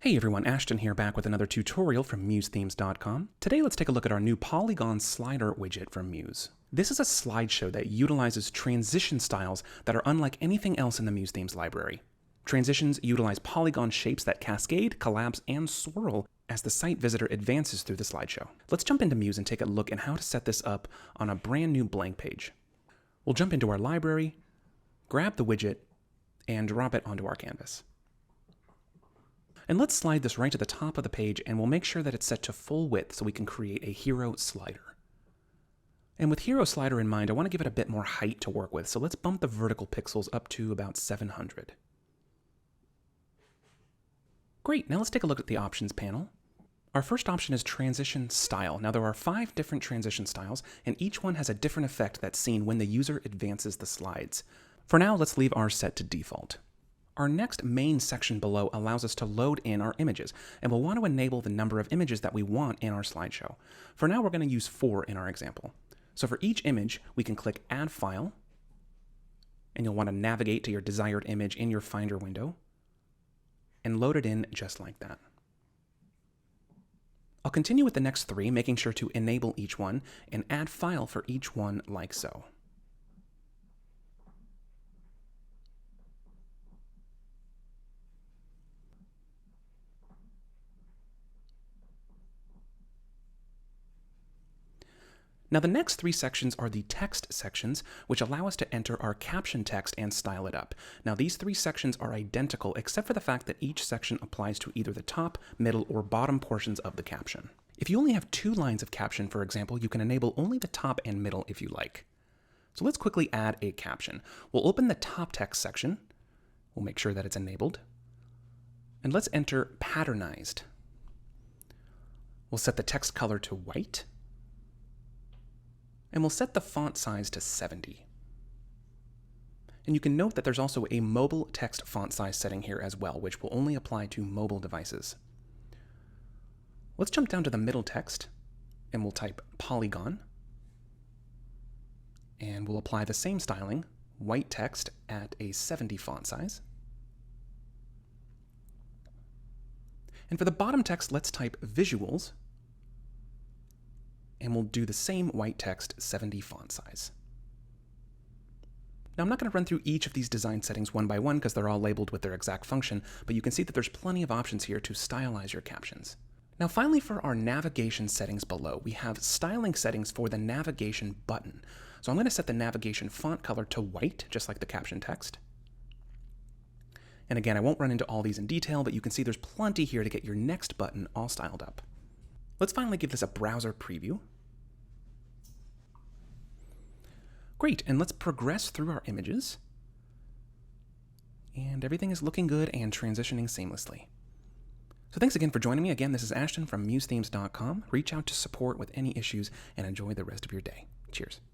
Hey everyone, Ashton here, back with another tutorial from MuseThemes.com. Today let's take a look at our new Polygon slider widget from Muse. This is a slideshow that utilizes transition styles that are unlike anything else in the Muse Themes library. Transitions utilize polygon shapes that cascade, collapse, and swirl as the site visitor advances through the slideshow. Let's jump into Muse and take a look at how to set this up on a brand new blank page. We'll jump into our library, grab the widget, and drop it onto our canvas. And let's slide this right to the top of the page, and we'll make sure that it's set to full width so we can create a hero slider. And with hero slider in mind, I want to give it a bit more height to work with, so let's bump the vertical pixels up to about 700. Great, now let's take a look at the options panel. Our first option is transition style. Now there are 5 different transition styles, and each one has a different effect that's seen when the user advances the slides. For now, let's leave ours set to default. Our next main section below allows us to load in our images, and we'll want to enable the number of images that we want in our slideshow. For now, we're going to use 4 in our example. So for each image, we can click Add File, and you'll want to navigate to your desired image in your Finder window, and load it in just like that. I'll continue with the next 3, making sure to enable each one, and add file for each one like so. Now the next 3 sections are the text sections, which allow us to enter our caption text and style it up. Now these 3 sections are identical, except for the fact that each section applies to either the top, middle, or bottom portions of the caption. If you only have 2 lines of caption, for example, you can enable only the top and middle if you like. So let's quickly add a caption. We'll open the top text section. We'll make sure that it's enabled. And let's enter patternized. We'll set the text color to white. And we'll set the font size to 70. And you can note that there's also a mobile text font size setting here as well, which will only apply to mobile devices. Let's jump down to the middle text, and we'll type Polygon. And we'll apply the same styling, white text at a 70 font size. And for the bottom text, let's type visuals, and we'll do the same white text 70 font size. Now I'm not going to run through each of these design settings one by one because they're all labeled with their exact function, but you can see that there's plenty of options here to stylize your captions. Now finally, for our navigation settings below, we have styling settings for the navigation button. So I'm going to set the navigation font color to white, just like the caption text. And again, I won't run into all these in detail, but you can see there's plenty here to get your next button all styled up. Let's finally give this a browser preview. Great, and let's progress through our images. And everything is looking good and transitioning seamlessly. So thanks again for joining me. Again, this is Ashton from MuseThemes.com. Reach out to support with any issues and enjoy the rest of your day. Cheers.